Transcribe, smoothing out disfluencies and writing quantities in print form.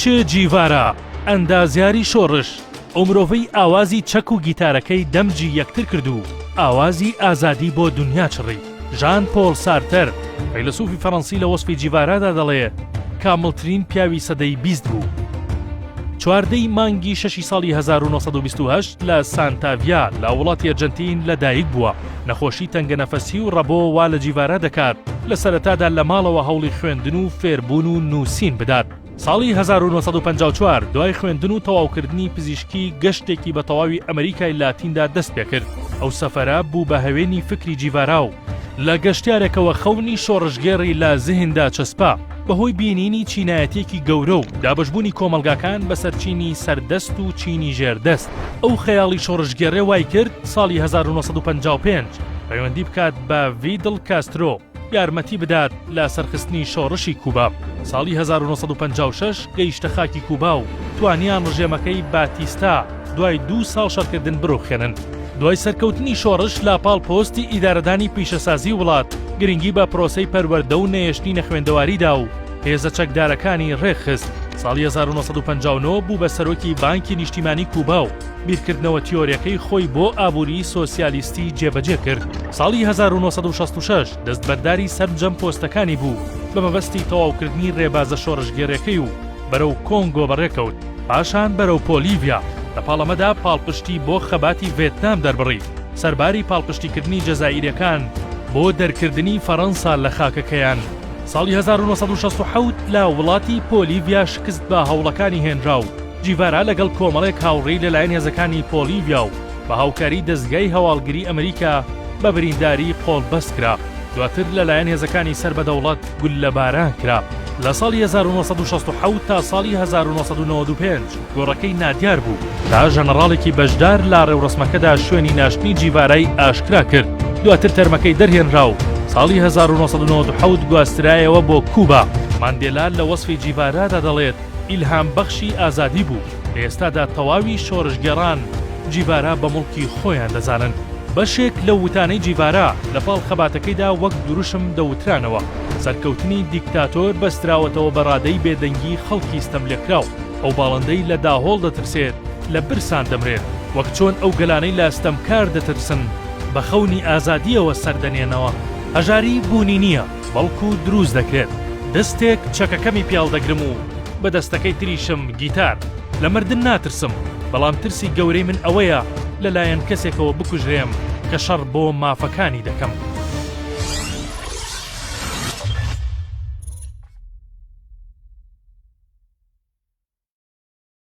چ جیڤارە ئەندازیاری شۆڕش ئەو مرۆڤەی ئاوازی چەک و گیتارەکەی دەمجی یەکتر کردو ئاوازی ئازادی بۆ دنیا چڕی. ژان پۆل سارتەر فەیلسوفی فەڕەنسی لە وەسفی جیڤارادا دەڵێ کامڵترین پیاوی سەدەی 20 بوو. چواردەی مانگی 6 ساڵی 1928 لە سانتاڤیا لە وڵاتی ئەرجەنتین لەدایک بووە. نەخۆشی تەنگەنەفەسی و ڕەبۆ وا لە جیڤارا دەکات لە سەرەتادا لە ماڵەوە هەوڵی خوێندن و فێربوون و نووسین بدات. ساڵی 1954 دوای خوێندن و تەواوکردنی پزیشکی گەشتێکی بە تەواوی ئەمریکای لاتیندا دەست پێ کرد. ئەو سەفەرە بوو بە هەوێنی فکری جیڤارا و لە گەشتیارێکەوە خەونی شۆڕژگێڕی لە زیهندا چەسپا بەهۆی بینینی چینایەتێکی گەورە و دابشبوونی کۆمەلگاکان بەسەر چینی سەردەست و چینی ژێردەست. ئەو خەیاڵی شۆڕژگێڕێ وای کرد ساڵی 1955 پەیوەندی بکات بە ڤیدڵ کاسترۆ یارمەتی بدات لە سەرخستنی شۆڕشی کوبا. ساڵی 1956 گەیشتە خاکی کوبا و توانیان ڕژێمەکەی باتیستا دوای 2 ساڵ شەڕکردن بڕوخێنن. دوای سەرکەوتنی شۆڕش لاپاڵ پۆستی ئیدارەدانی پیشەسازی وڵات گرنگی بە پرۆسەی پەروەردە و نەیەشتنی نەخوێندەواریدا و هێزە چەکدارەکانی ڕێکخست. ساڵی 1959 بوو بە سەرۆکی بانکی نیشتیمانی کوبا و بیرکردنەوە تیۆریەکەی خۆی بۆ ئابووری سۆسیالیستی جێبەجێ کرد. ساڵی 1966 دەستبەرداری سەرنجەم پۆستەکانی بوو بە مەبەستی تەواوکردنی ڕێبازە شۆڕژگێڕەکەی و بەرەو کۆنگۆ بەڕێکەوت، پاشان بەرەو پۆلیڤیا. لە پاڵەمەدا پاڵپشتی بۆ خەباتی ڤێتنام دەربڕی. سەرباری پاڵپشتیکردنی جەزائیرەکان بۆ دەرکردنی فەڕەنسا لە خاکەکەیان. ساڵی 1967 لە وڵاتی پۆلیڤیا شکست بە هەوڵەکانی هێنرا و جیڤارا لەگەڵ کۆمەڵێک هاوڕێی لەلایەن هێزەکانی پۆلیڤیا و بە هاوکاری دەستگای هەواڵگری ئەمریکا بە برینداری پۆڵ بەست کرا. دواتر لەلایەن هێزەکانی سەربەدەوڵەت گولەباران کرا. لە ساڵی 1967 تا ساڵی 1995 گۆڕەکەی نادیار بوو تا ژەنەڕاڵێکی بەشدار لە ڕێوڕسمەکەدا شوێنی ناشتنی جیڤارای ئاشکرا کرد. دواتر تەرمەکەی دەرهێنرا و ساڵی 1997 گواسترایەوە بۆ کوبا. ماندێلا لە وەسفی جیڤارادا دەڵێت ئیلهام بەخشی ئازادی بوو. لە ئێستادا تەواوی شۆڕژگێڕان جیڤارا بە مڵکی خۆیان دەزانن. بەشێک لە وتانەی جیڤارا لە پاڵ خەباتەکەیدا وەک دروشم دەوترانەوە. سەرکەوتنی دیکتاتۆر بەستراوەتەوە بە ڕادەی بێدەنگی خەڵکی ستەملێکراو. ئەو باڵندەی لە داهۆڵ دەترسێت لە برسان دەمرێت، وەک چۆن ئەو گەلانەی لە ستەمکار دەترسن بە خەونی ئازادیەوە سەردەنێنەوە. هەژاری بوونی نییە، بەڵکو دروست دەکرێت. دەستێک چەکەکەمی پیاڵ دەگرم و بە دەستەکەی تریشم گیتار. لە مردن ناترسم، بەڵام ترسی گەورەی من ئەوەیە لەلایەن کەسێکەوە بکوژرێم کە شەڕ بۆ مافەکانی دەکەم.